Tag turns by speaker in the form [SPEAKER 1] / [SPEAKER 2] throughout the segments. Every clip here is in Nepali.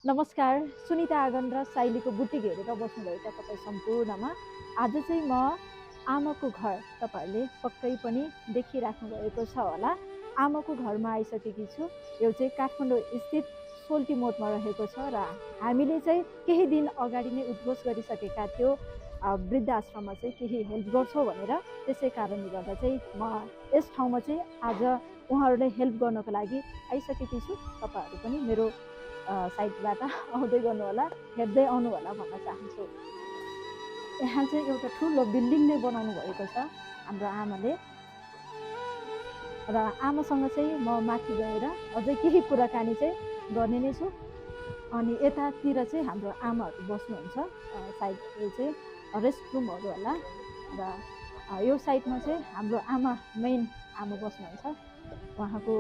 [SPEAKER 1] नमस्कार, सुनिता आँगन र साइलीको बुट्टी घेरेर बस्नुभएका तपाईँ सम्पूर्णमा आज चाहिँ म आमाको घर तपाईँहरूले पक्कै पनि देखिराख्नु भएको छ होला। आमाको घरमा आइसकेकी छु। यो चाहिँ काठमाडौँ स्थित सोल्टी मोडमा रहेको छ र हामीले चाहिँ केही दिन अगाडि नै उद्घोष गरिसकेका थियौँ वृद्धाश्रममा चाहिँ केही हेल्प गर्छौँ भनेर। त्यसै कारणले गर्दा चाहिँ म यस ठाउँमा चाहिँ आज उहाँहरूलाई हेल्प गर्नको लागि आइसकेकी छु। तपाईँहरू पनि मेरो साइडबाट आउँदै गर्नु होला, हेर्दै आउनु होला भन्न चाहन्छु। यहाँ चाहिँ एउटा ठुलो बिल्डिङ नै बनाउनु भएको छ हाम्रो आमाले र आमासँग चाहिँ म माथि गएर अझै केही कुराकानी चाहिँ गर्ने नै छु। अनि यतातिर चाहिँ हाम्रो आमाहरू बस्नुहुन्छ, साइड यो चाहिँ रेस्ट रुमहरू होला र यो साइडमा चाहिँ हाम्रो आमा मेन आमा बस्नुहुन्छ, उहाँको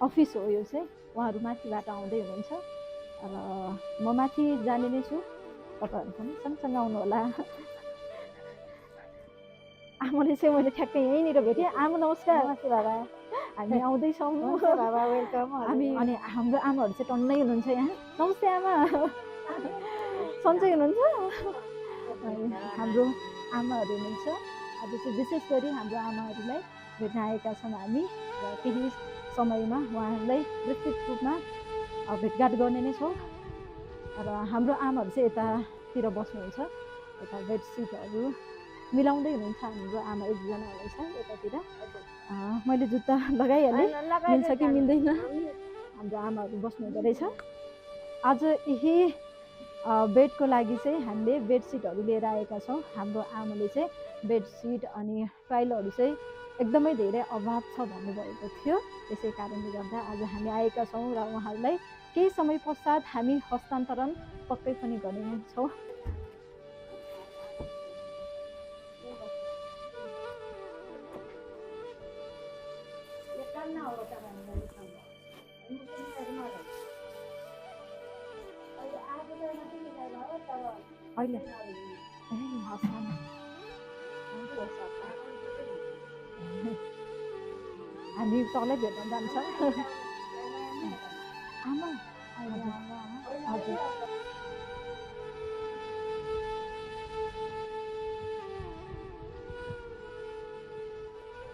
[SPEAKER 1] अफिस हो यो चाहिँ। उहाँहरू माथिबाट आउँदै हुनुहुन्छ र म माथि जाने नै छु। तपाईँहरू पनि सँगसँगै आउनु होला। आमाले चाहिँ मैले ठ्याक्कै यहीँनिर भेटेँ। आमा नमस्कार।
[SPEAKER 2] नमस्ते बाबा।
[SPEAKER 1] हामी आउँदैछौँ
[SPEAKER 2] बाबा वेलकम।
[SPEAKER 1] हामी अनि हाम्रो आमाहरू चाहिँ टन्नै हुनुहुन्छ यहाँ। नमस्ते आमा, सन्चै हुनुहुन्छ? हाम्रो आमाहरू हुनुहुन्छ। आज चाहिँ विशेष गरी हाम्रो आमाहरूलाई भेट्न आएका छौँ हामी र केही समयमा उहाँहरूलाई विस्तृत रूपमा भेटघाट गर्ने नै छौँ। र हाम्रो आमाहरू चाहिँ यतातिर बस्नुहुन्छ, यता बेडसिटहरू मिलाउँदै हुनुहुन्छ। हाम्रो आमा एकजना हुनुहुन्छ यतातिर। मैले जुत्ता लगाइहालेँ, मिल्छ कि मिल्दैन। हाम्रो आमाहरू बस्नुहुँदो रहेछ। आज यही बेडको लागि चाहिँ हामीले बेडसिटहरू लिएर आएका छौँ। हाम्रो आमाले चाहिँ बेडसिट अनि फाइलहरू चाहिँ एकदमै धेरै अभाव छ भन्नुभएको थियो। त्यसै कारणले गर्दा आज हामी आएका छौँ र उहाँहरूलाई केही समय पश्चात हामी हस्तान्तरण पक्कै पनि गरिनेछौँ। अहिले हामी तलै भेट्न जान्छौँ। आमा हजुर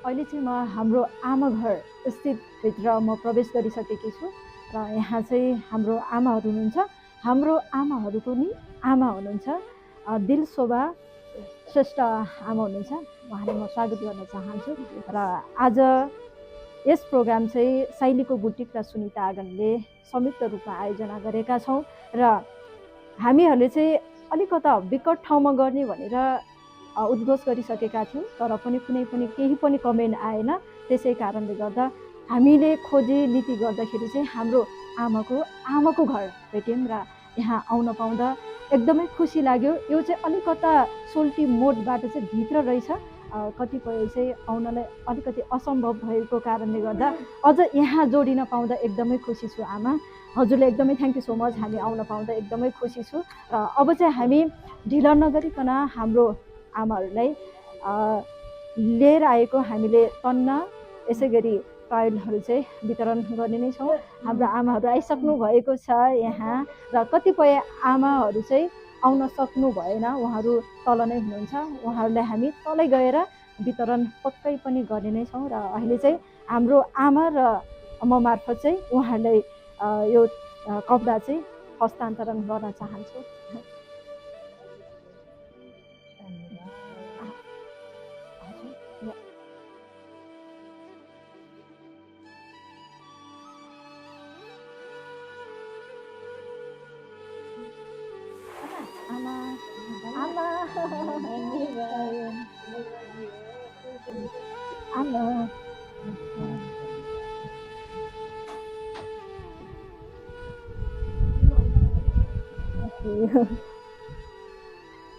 [SPEAKER 1] अहिले चाहिँ म हाम्रो आमा घर स्थित भित्र म प्रवेश गरिसकेकी छु र यहाँ चाहिँ हाम्रो आमाहरू हुनुहुन्छ। हाम्रो आमाहरूको नि आमा हुनुहुन्छ, दिलशोभा श्रेष्ठ आमा हुनुहुन्छ। उहाँलाई म स्वागत गर्न चाहन्छु। र आज यस प्रोग्राम चाहिँ साइलीको बुटिक र सुनिता आँगनले संयुक्त रूपमा आयोजना गरेका छौँ र हामीहरूले चाहिँ अलिकता विकट ठाउँमा गर्ने भनेर उद्घोष गरिसकेका थियौँ, तर पनि कुनै पनि केही पनि कमेन्ट आएन। त्यसै कारणले गर्दा हामीले खोजी नीति गर्दाखेरि चाहिँ हाम्रो आमाको घर भेट्यौँ र यहाँ आउन पाउँदा एकदमै खुसी लाग्यो। यो चाहिँ अलिकता सोल्टी मोडबाट चाहिँ भित्र रहेछ, कतिपय चाहिँ आउनलाई अलिकति असम्भव भएको कारणले गर्दा अझ यहाँ जोडिन पाउँदा एकदमै खुसी छु। आमा हजुरले एकदमै थ्याङ्क यू सो मच। हामी आउन पाउँदा एकदमै खुसी छु र अब चाहिँ हामी ढिला नगरिकन हाम्रो आमाहरूलाई लिएर आएको हामीले तन्न यसै गरी फाइलहरू चाहिँ वितरण गर्ने नै छौँ। हाम्रो आमाहरू आइसक्नु भएको छ यहाँ र कतिपय आमाहरू चाहिँ आउन सक्नु भएन, उहाँहरू तल नै हुनुहुन्छ। उहाँहरूलाई हामी तलै गएर वितरण पक्कै पनि गर्ने नै छौँ र अहिले चाहिँ हाम्रो आमा र म मार्फत चाहिँ उहाँहरूलाई यो कपडा चाहिँ हस्तान्तरण गर्न चाहन्छु। आमा आमा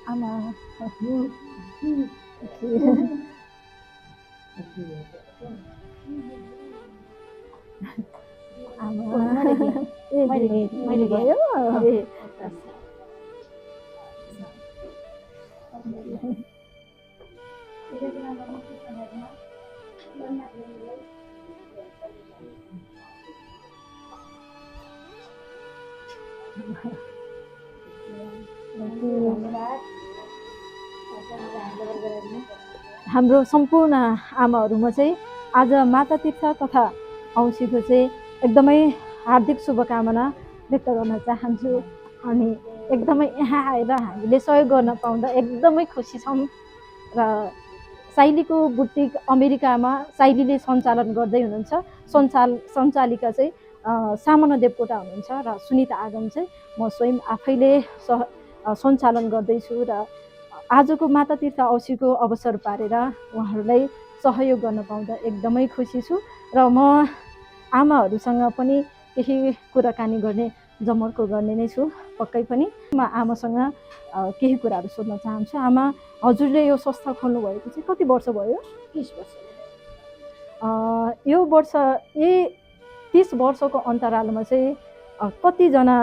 [SPEAKER 1] आमा आमा मैले भयो। हाम्रो सम्पूर्ण आमाहरूमा चाहिँ आज माता तीर्थ तथा औँसीको चाहिँ एकदमै हार्दिक शुभकामना व्यक्त गर्न चाहन्छु। अनि एकदमै यहाँ आएर हामीले सहयोग गर्न पाउँदा एकदमै खुसी छौँ। र साइलीको बुटिक अमेरिकामा साइलीले सञ्चालन गर्दै हुनुहुन्छ। सञ्चालिका चाहिँ सामना देवकोटा हुनुहुन्छ र सुनिता आगम चाहिँ म स्वयं आफैले सञ्चालन गर्दैछु। र आजको माता तीर्थ औँसीको अवसर पारेर उहाँहरूलाई सहयोग गर्न पाउँदा एकदमै खुसी छु। र म आमाहरूसँग पनि केही कुराकानी गर्ने जमर्को गर्ने नै छु पक्कै पनि। म आमासँग केही कुराहरू सोध्न चाहन्छु। आमा, हजुरले यो संस्था खोल्नु भएको चाहिँ कति वर्ष भयो?
[SPEAKER 2] 30 वर्ष।
[SPEAKER 1] यो वर्ष यही 30 वर्षको अन्तरालमा चाहिँ कतिजना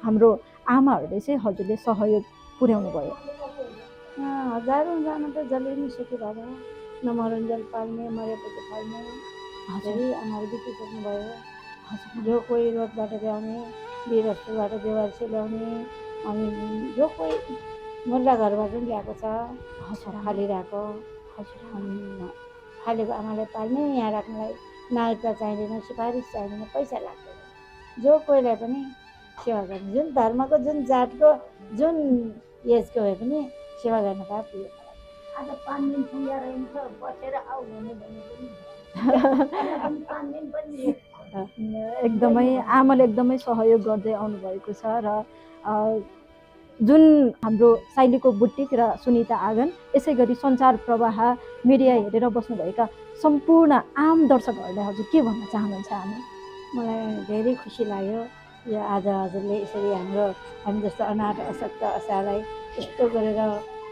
[SPEAKER 1] हाम्रो आमाहरूले चाहिँ हजुरले सहयोग पुर्याउनु भयो?
[SPEAKER 2] हजारौँ जना त जसले नि सुखिरहेको नमरुन्जेल पाल्ने मरेपछि पाल्ने धेरै आमाहरू बितिसक्नु भयो। जो कोही रोडबाट ल्याउने, वीरहस्पतालबाट बेवारसी ल्याउने, अनि जो कोही मुल्ला घरबाट पनि ल्याएको छ फालिरहेको। अनि फालेको आमालाई पाल्ने, यहाँ राख्नलाई नागरिकता चाहिँदैन, सिफारिस चाहिँदैन, पैसा लाग्दैन। जो कोहीलाई पनि सेवा गर्ने, जुन धर्मको, जुन जातको, जुन एजको भए पनि सेवा गर्न पाए पुग्यो। आज 5 दिन पुगेर हिँड्छ, बसेर आऊ भने पनि 5 दिन पनि
[SPEAKER 1] एकदमै आमाले एकदमै सहयोग गर्दै आउनुभएको छ। र जुन हाम्रो साइलीको बुटिक र सुनिता आँगन, यसै गरी सञ्चार प्रवाह मिडिया हेरेर बस्नुभएका सम्पूर्ण आम दर्शकहरूलाई हजुर के भन्न चाहनुहुन्छ? आमा,
[SPEAKER 2] मलाई धेरै खुसी लाग्यो यो आज हजुरले यसरी हामी जस्तो अनाथ अशक्त असहायलाई यस्तो गरेर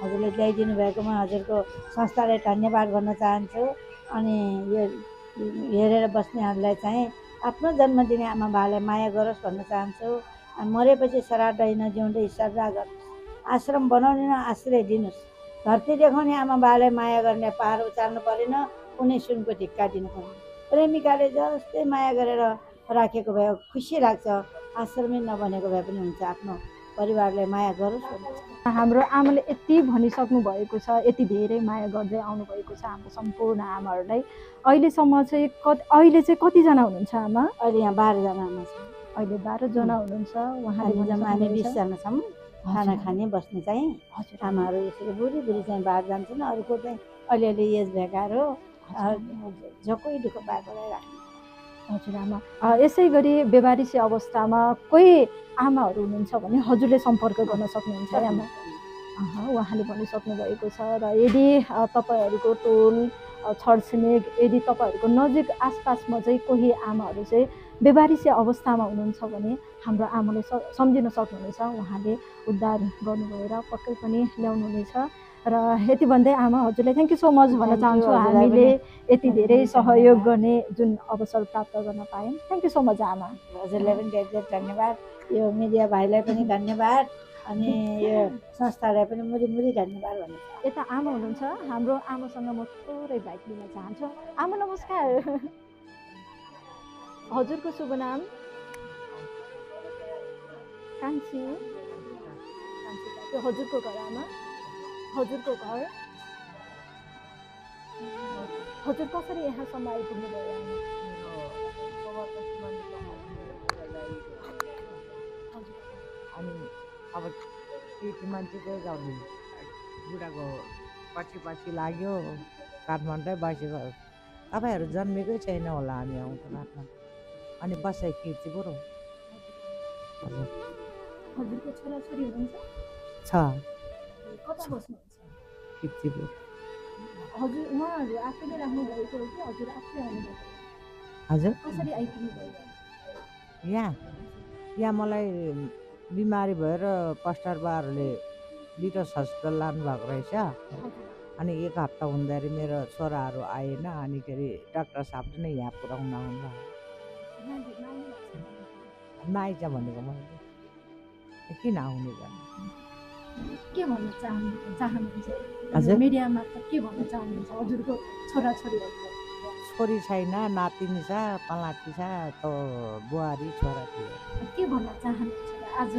[SPEAKER 2] हजुरले ल्याइदिनु भएकोमा हजुरको संस्थालाई धन्यवाद भन्न चाहन्छु। अनि यो हेरेर बस्नेहरूलाई चाहिँ आफ्नो जन्म दिने आमा बाबालाई माया गरोस् भन्न चाहन्छु। अनि मरेपछि श्राद्ध होइन, जिउँदै श्रद्धा गर्नुहोस्, आश्रम बनाउने न आश्रय दिनुहोस्, धरती देखाउने आमा बाबालाई माया गर्ने पहाड उचाल्नु परेन, कुनै सुनको ढिक्का दिनु परेन। प्रेमिकाले जस्तै माया गरेर राखेको भए खुसी लाग्छ। आश्रमै नबनेको भए पनि हुन्छ, आफ्नो परिवारलाई माया गरोस् भन्छ।
[SPEAKER 1] हाम्रो आमाले यति भनिसक्नु भएको छ, यति धेरै माया गर्दै आउनुभएको छ हाम्रो सम्पूर्ण आमाहरूलाई। अहिलेसम्म चाहिँ अहिले चाहिँ कतिजना हुनुहुन्छ आमा?
[SPEAKER 2] अहिले यहाँ 12 जना आमा छ।
[SPEAKER 1] अहिले 12 जना हुनुहुन्छ। उहाँले
[SPEAKER 2] जम्मा हामी 20 जना छौँ। खाना खाने बस्ने चाहिँ आमाहरू यसरी बुढी चाहिँ बाहिर जान्छन्। अरूको चाहिँ अलिअलि एज भएकाहरू जो कोही दुःख पाएकोलाई राख्ने।
[SPEAKER 1] हजुर आमा, यसै गरी बेबारिसी अवस्थामा कोही आमाहरू हुनुहुन्छ भने हजुरले सम्पर्क गर्न सक्नुहुन्छ आमा। उहाँले भनिसक्नु भएको छ। र यदि तपाईँहरूको टोल छरछिमेक, यदि तपाईँहरूको नजिक आसपासमा चाहिँ कोही आमाहरू चाहिँ बेबारिसी अवस्थामा हुनुहुन्छ भने हाम्रो आमाले सम्झिन सक्नुहुनेछ। उहाँले उद्धार गर्नुभएर पक्कै पनि ल्याउनुहुनेछ। र यति भन्दै आमा, हजुरलाई थ्याङ्क यू सो मच भन्न चाहन्छु। हामीले यति धेरै सहयोग गर्ने जुन अवसर प्राप्त गर्न पायौँ। थ्याङ्क यू सो मच आमा।
[SPEAKER 2] हजुरलाई पनि धेरै धेरै धन्यवाद। यो मिडिया भाइलाई पनि धन्यवाद। अनि यो संस्थालाई पनि मुरी धन्यवाद भन्नु।
[SPEAKER 1] यता आमा हुनुहुन्छ, हाम्रो आमासँग म थोरै बाइक लिन चाहन्छु। आमा नमस्कार, हजुरको शुभ नाम? कान्छी। हजुरको घर आमा? हजुरको घर? हजुर कसरी यहाँसम्म आइपुग्नु भयो आमा?
[SPEAKER 3] अनि अब केटी मान्छे चाहिँ जाने बुढाको पछि लाग्यो, काठमाडौँ बसेको। तपाईँहरू जन्मेकै छैन होला हामी आउँछ काठमाडौँ। अनि बसाइ किर्ति बरु
[SPEAKER 1] हजुरको छोराछोरी हुनुहुन्छ?
[SPEAKER 3] छ।
[SPEAKER 1] कता बस्नुहुन्छ?
[SPEAKER 3] किर्तिपुर।
[SPEAKER 1] हजुर उहाँहरू आफैले राख्नु भएको हो कि हजुर आफै आउनुभएको?
[SPEAKER 3] हजुर
[SPEAKER 1] कसरी आइपुग्नु भयो?
[SPEAKER 3] यहाँ मलाई बिमारी भएर पस्टरबाहरूले लिटस हस्पिटल लानुभएको रहेछ। अनि 1 हप्ता हुँदाखेरि मेरो छोराहरू आएन। अनिखेरि डाक्टर साहबले नै यहाँ पुऱ्याउन आउनुभयो। नआइज भनेको मैले, किन आउनु जानु।
[SPEAKER 1] के भन्न चाहनुहुन्छ?
[SPEAKER 3] हजुर
[SPEAKER 1] मिडियामा के भन्न चाहनुहुन्छ हजुरको छोराछोरीहरूको?
[SPEAKER 3] छोरी छैन, नातिनी छ, पलाती छ, बुहारी छोरा थियो।
[SPEAKER 1] के भन्न चाहनुहुन्छ? आज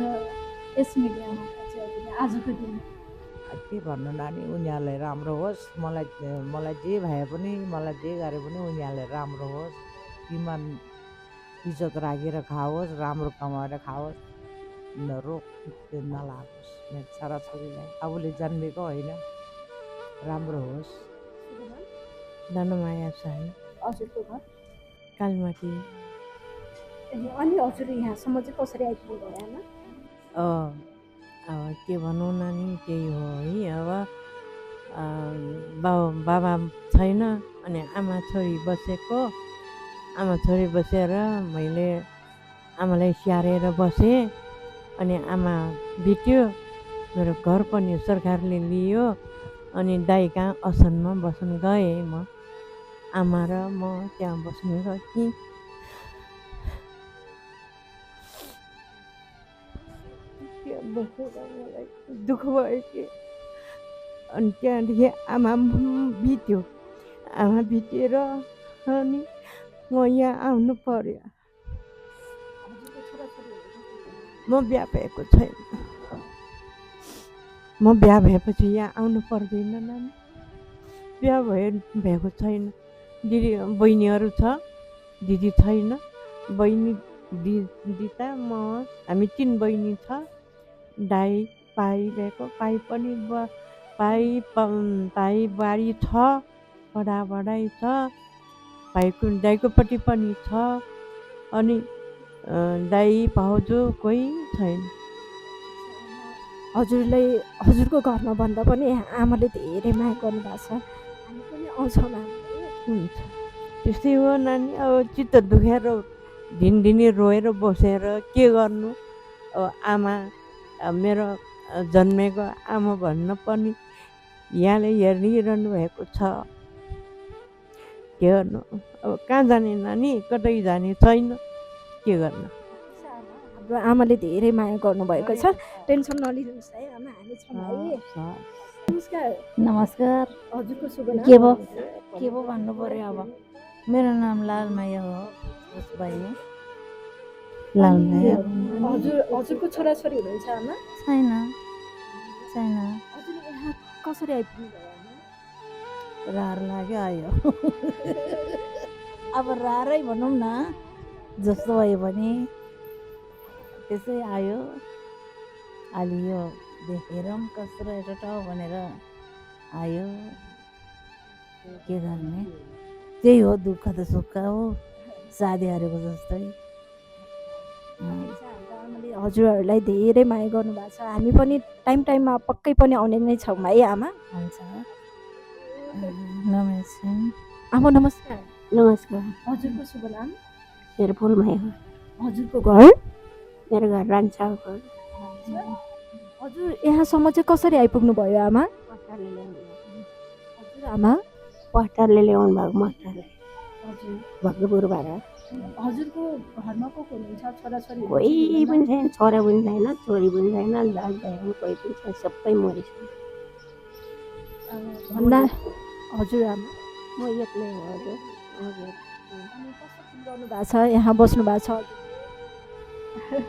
[SPEAKER 1] यस मिडियामा चाहिँ हजुरले आजको दिन
[SPEAKER 3] के भन्नु नानी, उनीहरूलाई राम्रो होस्। मलाई जे भए पनि, मलाई जे गरे पनि उनीहरूलाई राम्रो होस्, इमान इज्जत राखेर खाओस्, राम्रो कमाएर खाओस्, रोग नलागोस् मेरो छोराछोरीलाई। आफूले जन्मेको होइन, राम्रो होस्।
[SPEAKER 2] धनमाया साई
[SPEAKER 1] हजुरको घर
[SPEAKER 2] कालमाटी।
[SPEAKER 1] अनि हजुर यहाँसम्म चाहिँ कसरी आइपुग्नु भयो आमा?
[SPEAKER 2] अब के भनौँ नानी, त्यही हो है। अब बाबा छैन, अनि आमा छोरी बसेको। आमा छोरी बसेर मैले आमालाई स्याहारेर बसेँ। अनि आमा बित्यो, मेरो घर पनि सरकारले लियो। अनि दाइ कहाँ असनमा बस्न गएँ म, आमा र म त्यहाँ बस्न गएँ। त्यहाँ बसेर मलाई दुःख भयो कि। अनि त्यहाँदेखि आमा बित्यो, आमा बितेर अनि म यहाँ आउनु पर्यो। म बिहा भएको छैन, म बिहा भएपछि यहाँ आउनु पर्दैन नानी। बिहा भएको छैन। दिदी बहिनीहरू छ, दिदी छैन। बहिनी दिदी म, हामी 3 बहिनी छ। दाइ पाइ भएको, पाइ पनि पाइ बारी छ, बढाइ छ। दाइकोपट्टि पनि छ। अनि दाइ भाउजू कोही छैन।
[SPEAKER 1] हजुरको घरमा भन्दा पनि आमाले धेरै माया गर्नुभएको छ। हामी पनि आउँछौँ आमा।
[SPEAKER 2] हुन्छ, त्यस्तै हो नानी। अब चित्त दुखेर दिनदिनै रोएर बसेर के गर्नु। अब आमा, मेरो जन्मेको आमा भन्न पनि यहाँले हेरिरहनु भएको छ। के गर्नु, अब कहाँ जाने नानी, कतै जाने छैन, के गर्नु।
[SPEAKER 1] हाम्रो आमाले धेरै माया गर्नुभएको छ। टेन्सन नलिनुहोस् है आमा, हामी छौँ है। नमस्कार।
[SPEAKER 4] नमस्कार।
[SPEAKER 1] हजुरको शुभ नाम?
[SPEAKER 4] के पो भन्नु पर्यो अब। मेरो नाम लालमाया हो, बहिनी लालमाया।
[SPEAKER 1] हजुरको छोराछोरी हुनुहुन्छ आमा?
[SPEAKER 4] छैन।
[SPEAKER 1] हजुर यहाँ कसरी आइपुग्नु भयो आमा?
[SPEAKER 4] रहर लाग्यो आयो। अब रहरै भनौँ न, जस्तो भयो भने त्यसै आयो। अलि यो देखेर कस्तो रहेछ भनेर आयो। के गर्ने, त्यही हो, दुःख त सुख हो, साथीहरूको जस्तै।
[SPEAKER 1] आमाले हजुरहरूलाई धेरै माया गर्नुभएको छ। हामी पनि टाइममा पक्कै पनि आउने नै छौँ है आमा।
[SPEAKER 4] हुन्छ। नमस्कार
[SPEAKER 1] आमा। नमस्कार।
[SPEAKER 2] नमस्कार।
[SPEAKER 1] हजुरको शुभ नाम?
[SPEAKER 2] मेरो फुलमाया हो।
[SPEAKER 1] हजुरको घर?
[SPEAKER 2] मेरो घर रान्छा हो।
[SPEAKER 1] हजुर यहाँसम्म चाहिँ कसरी आइपुग्नु भयो आमा? हजुर आमा?
[SPEAKER 2] पस्टरले ल्याउनु भएको, मस्टरले।
[SPEAKER 1] हजुर।
[SPEAKER 2] भक्तपुरबाट।
[SPEAKER 1] हजुरको घरमा को हुनुहुन्छ? छोराछोरी
[SPEAKER 2] कोही पनि छैन, छोरा पनि छैन, छोरी पनि छैन, दाजुभाइ पनि कोही पनि छैन, सबै मरिसक्यो।
[SPEAKER 1] हजुर आमा?
[SPEAKER 2] म एक्लै हो। हजुर।
[SPEAKER 1] अनि कस्तो फिल गर्नुभएको छ यहाँ बस्नु भएको छ?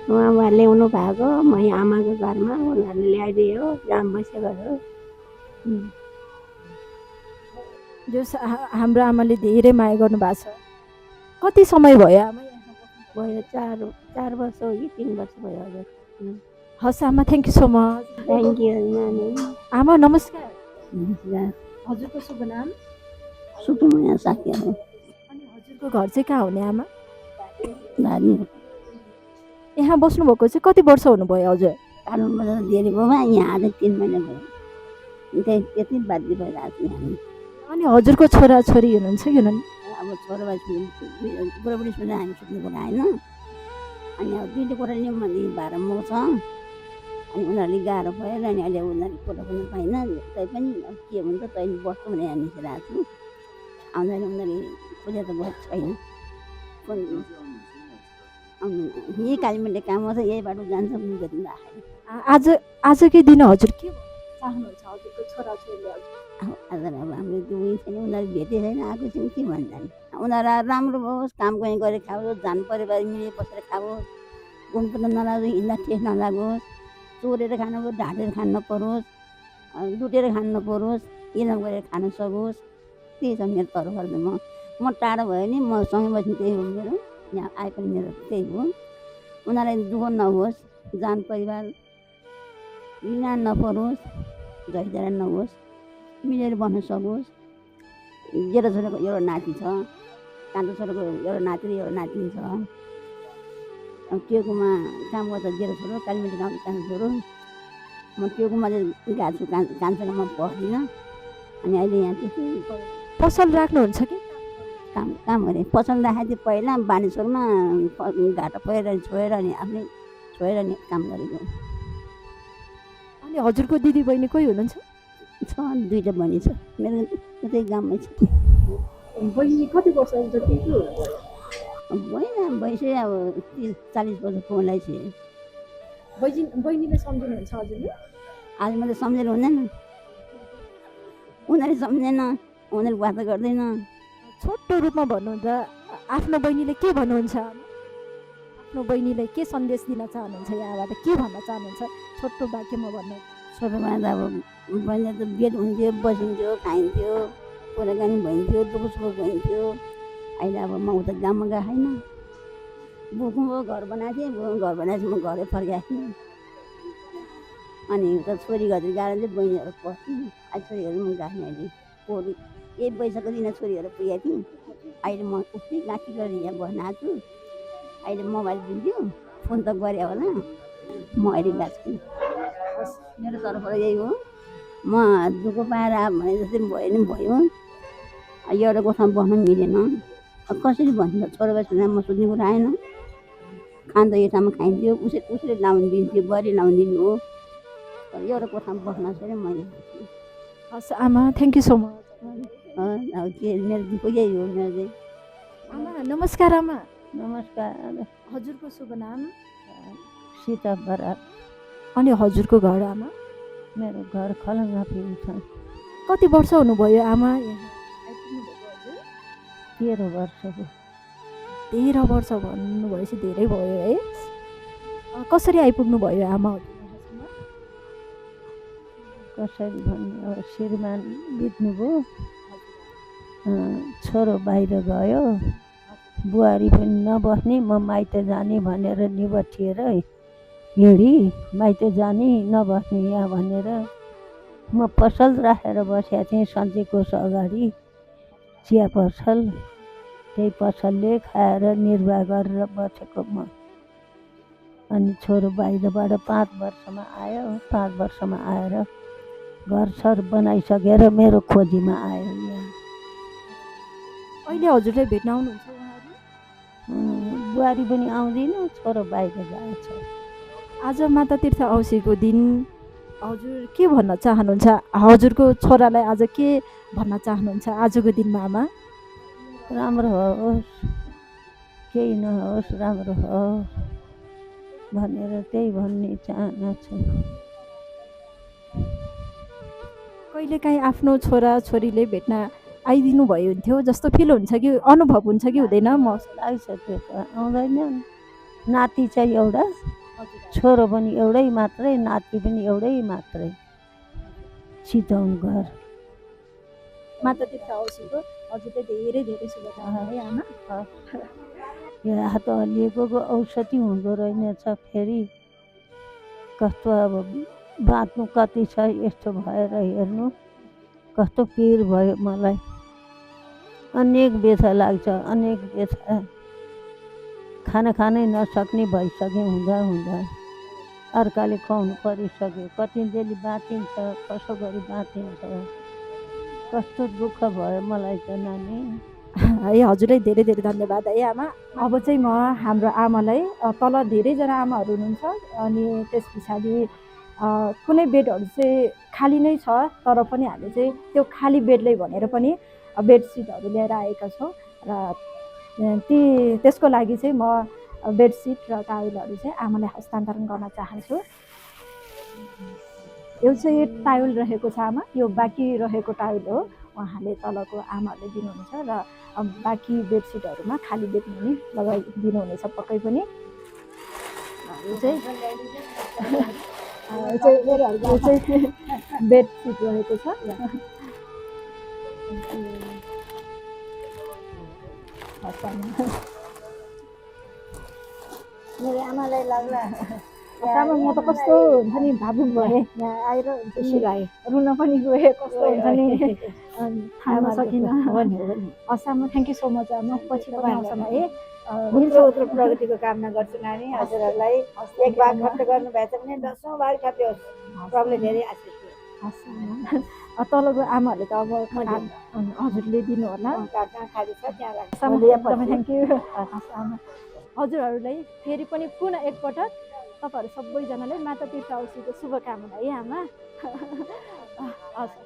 [SPEAKER 2] उहाँ ल्याउनु भएको, म यहाँ आमाको घरमा उनीहरूले ल्याइदियो, जहाँ बसेको हो।
[SPEAKER 1] जस हाम्रो आमाले धेरै माया गर्नुभएको छ। कति समय भयो आमा यहाँ बस्नु?
[SPEAKER 2] भयो 4 वर्ष हो कि 3 वर्ष भयो। हजुर।
[SPEAKER 1] हस् आमा, thank you so much.
[SPEAKER 2] Thank you नानी।
[SPEAKER 1] आमा नमस्कार।
[SPEAKER 2] नमस्कार।
[SPEAKER 1] हजुरको शुभ नाम?
[SPEAKER 2] सुकुमाया साक्य हो।
[SPEAKER 1] अनि हजुरको घर चाहिँ कहाँ हुने आमा?
[SPEAKER 2] धानी।
[SPEAKER 1] यहाँ बस्नुभएको चाहिँ कति वर्ष हुनुभयो हजुर?
[SPEAKER 2] काठमाडौँबाट धेरै भयो, यहाँ आज 3 महिना भयो। त्यति बाध्य भइरहेको छ यहाँ।
[SPEAKER 1] अनि हजुरको छोराछोरी हुनुहुन्छ कि हुनुहुन्न?
[SPEAKER 2] अब छोराबाई बुढाबुढी सुन्दा हामी सुत्नु कुरा होइन। अनि अब 2 कोठा ल्याउँ भने भाडा म छ। अनि उनीहरूले गाह्रो भयो र अनि अहिले उनीहरूले कोठा पनि पाइन। तैपनि अब के हुन्छ, तैँले बस्छु भने यहाँ निस्किरहेको छु। आउँदैन, उनीहरूले खोजेर त भएको छैन। यही कालीमाटी काम गर्छ, यही बाटो जान्छ पनि भेट्नु राखेन।
[SPEAKER 1] आजकै दिन हजुर के चाहनुहुन्छ हजुरको छोराछोरीले?
[SPEAKER 2] आज अब हाम्रो त्यो उयो छैन, उनीहरू भेटे छैन, आएको छैन, के भन्छन्। उनीहरू राम्रो होस्, काम पनि गरेर खाओस्, धान परिवार मिलेर बसेर खाओस्, गुण पनि नलागोस्, हिँड्दा ठेस नलागोस्,
[SPEAKER 5] चोरेर खानु पऱ्यो, ढाँटेर खानु नपरोस्, लुटेर खानु नपरोस्, इनाम गरेर खान सकोस्, त्यही छ मेरो तर्फबाट म टाढो भयो नि म सँगै बस्ने त्यही हो मेरो, यहाँ आए पनि मेरो त्यही हो। उनीहरूलाई दुःख नहोस्, जान परिवार ऋण नपरोस्, झैझगडा नहोस्, मिलेर बस्न सकोस्। जेठो छोराको एउटा नाति छ, कान्छो छोराको एउटा नाति र एउटा नातिनी छ। टेकुमा काम गर्दा जेठो छोरो, कालीमाटी गाउँको कान्छो छोरो। म टेकुमा चाहिँ गएको छु, कान्छोमा म बस्दिनँ। अनि अहिले यहाँ त्यति
[SPEAKER 1] पसल राख्नुहुन्छ कि
[SPEAKER 5] काम गरेँ। पसल राखेको थिएँ पहिला बानेश्वरमा, घाटा परेर छोडेर अनि आफ्नै छोडेर नि काम गरेको।
[SPEAKER 1] अनि हजुरको दिदी बहिनी कोही हुनुहुन्छ?
[SPEAKER 5] छ 2टा बहिनी छ मेरो, उतै गाउँमै छ।
[SPEAKER 1] बहिनी कति वर्ष जति
[SPEAKER 5] भइसक्यो अब 40 वर्ष पुग्नलाई चाहिँ।
[SPEAKER 1] बहिनीले सम्झिनुहुन्छ हजुरले?
[SPEAKER 5] आज मात्रै सम्झेर हुँदैन, उनीहरूले सम्झेन, उनीहरूले वास्ता गर्दैन।
[SPEAKER 1] छोटो रूपमा भन्नुहुन्छ आफ्नो बहिनीले के भन्नुहुन्छ? आफ्नो बहिनीलाई के सन्देश दिन चाहनुहुन्छ? यहाँबाट के भन्न चाहनुहुन्छ? छोटो वाक्यमा भन्नु।
[SPEAKER 5] छोटोमा त अब बहिनी त बेड हुन्थ्यो, बसिन्थ्यो, खाइन्थ्यो, कुराकानी भइन्थ्यो, दुःख सुख भइन्थ्यो। अहिले अब म उता गाउँमा गएको छैन। बुकुम्बो घर बनाएको थिएँ, घर बनाएपछि म घरै फर्काएको थिएँ। अनि उता छोरी घर गएर चाहिँ बहिनीहरू पस्थेँ। अहिले छोरीहरू म गएको थिएँ। अहिले पोहोर यही वैशाखको दिन छोरीहरू पुगेको थिएँ। अहिले म उस्तै गाँठी गरेर यहाँ बस्न आएको छु। अहिले मोबाइल दिन्थ्यो, फोन त गरे होला, म अहिले गएको छु। मेरो तर्फबाट यही हो। म दुःख पाएर भने जस्तै भयो नि भयो, एउटा कोठामा बस्न मिलेन। कसरी भन्छ छोराबाछी म सोध्ने कुरा आएन। खान त यो ठाउँमा खाइन्थ्यो, उसरी लाउनु दिन्थ्यो, बरी लाउनु दिनु हो। तर एउटा कोठामा बस्न चाहिँ मैले।
[SPEAKER 1] हस् आमा, थ्याङ्क यू सो मच।
[SPEAKER 5] अब के मेरो दुःख यही हो मेरो चाहिँ।
[SPEAKER 1] आमा नमस्कार। आमा
[SPEAKER 5] नमस्कार।
[SPEAKER 1] हजुरको शुभ नाम?
[SPEAKER 5] सीता बरार।
[SPEAKER 1] अनि हजुरको घर आमा?
[SPEAKER 5] मेरो घर खलङ्गा फिल्म छ।
[SPEAKER 1] कति वर्ष हुनुभयो आमा यहाँ आइपुग्नु भएको हजुर?
[SPEAKER 5] 13 वर्षको।
[SPEAKER 1] 13 वर्ष भन्नुभएपछि धेरै भयो है। कसरी आइपुग्नु भयो आमा हजुर यहाँसम्म?
[SPEAKER 5] कसरी भन्ने अब श्रीमान बित्नुभयो, छोरो बाहिर गयो, बुहारी पनि नबस्ने, म माइत जाने भनेर निबठिएर हिँडी, माइत जाने नबस्ने यहाँ भनेर म पसल राखेर बसेको थिएँ सन्चै कोष अगाडि, चिया पसल। त्यही पसलले खाएर निर्वाह गरेर बसेको म। अनि छोरो बाहिरबाट 5 वर्षमा आयो। 5 वर्षमा आएर घरसर बनाइसकेर मेरो खोजीमा आयो यहाँ।
[SPEAKER 1] अहिले हजुरलाई भेट्न आउनुहुन्छ उहाँहरू?
[SPEAKER 5] बुहारी पनि आउँदिन, छोरो बाहिर गएको छ।
[SPEAKER 1] आज माता तीर्थ औँसीको दिन हजुर के भन्न चाहनुहुन्छ? हजुरको छोरालाई आज के भन्न चाहनुहुन्छ आजको दिनमा आमा?
[SPEAKER 5] राम्रो होस्, केही नहोस्, राम्रो होस् भनेर त्यही भन्ने चाहना छ।
[SPEAKER 1] कहिलेकाहीँ आफ्नो छोरा छोरीले भेट्न आइदिनु भयो हुन्थ्यो जस्तो फिल हुन्छ कि अनुभव हुन्छ कि हुँदैन? म
[SPEAKER 5] लाग्छ त्यो त आउँदैन। नाति चाहिँ एउटा, छोरो पनि एउटै मात्रै, नाति पनि एउटै मात्रै। चितवन घर।
[SPEAKER 1] माता तीर्थ औँसीको हजुरले धेरै धेरै शुभकामना है आमा।
[SPEAKER 5] यो हात हल्लिएको औषधि हुँदो रहेछ। फेरि कस्तो अब बाँच्नु कति छ यस्तो भएर हेर्नु, कस्तो पीर भयो मलाई। अनेक व्यथा लाग्छ, अनेक व्यथा। खानै नसक्ने भइसक्यो हुँदा हुँदा। अर्काले खुवाउनु परिसक्यो। कति डेली बाँचिन्छ, कसो गरी बाँचिन्छ। कस्तो दुःख भयो मलाई त नानी।
[SPEAKER 1] है हजुरलाई धेरै धेरै धन्यवाद है आमा। अब चाहिँ म हाम्रो आमालाई तल धेरैजना आमाहरू हुनुहुन्छ अनि त्यस पछाडि कुनै बेडहरू चाहिँ खाली नै छ, तर पनि हामी चाहिँ त्यो खाली बेडलाई भनेर पनि बेडसिटहरू लिएर आएका छौँ र त्यसको लागि चाहिँ म बेडसिट र टावेलहरू चाहिँ आमालाई हस्तान्तरण गर्न चाहन्छु। यो चाहिँ टावेल रहेको छ आमा, यो बाँकी रहेको टावेल हो, उहाँले तलको आमाहरूले दिनुहुन्छ र बाँकी बेडसिटहरूमा खाली बेडमा नि लगाइदिनुहुनेछ पक्कै पनि। यो चाहिँ यो चाहिँ बेडसिट रहेको छ। हस् आमा।
[SPEAKER 2] मेरो आमालाई लाग्ला
[SPEAKER 1] आमा म त कस्तो हुन्छ नि भावुक भएँ यहाँ आएर
[SPEAKER 2] खुसी लाग्यो।
[SPEAKER 1] रुन पनि गएँ कस्तो हुन्छ नि थाम्न सकिनँ।
[SPEAKER 2] हो नि हो नि।
[SPEAKER 1] हस् आमा थ्याङ्क यू सो मच आमा पछि पनि आउँछौँ है।
[SPEAKER 2] उत्रो उत्रो प्रगतिको कामना गर्छु नानी हजुरहरूलाई। एक भाग खर्च गर्नुभएछ भने 10औँ भाग खर्च प्रभुले धेरै आशिष दियोस्।
[SPEAKER 1] हस् आमा तलको आमाहरूले त अब हजुरले दिनु होला।
[SPEAKER 2] कहाँ खाली छ त्यहाँ राख्छु।
[SPEAKER 1] एकदमै थ्याङ्क यू। हस् आमा हजुरहरूलाई फेरि पनि पुनः एकपटक तपाईँहरू सबैजनाले माता तीर्थ औँसीको शुभकामना है आमा। हस्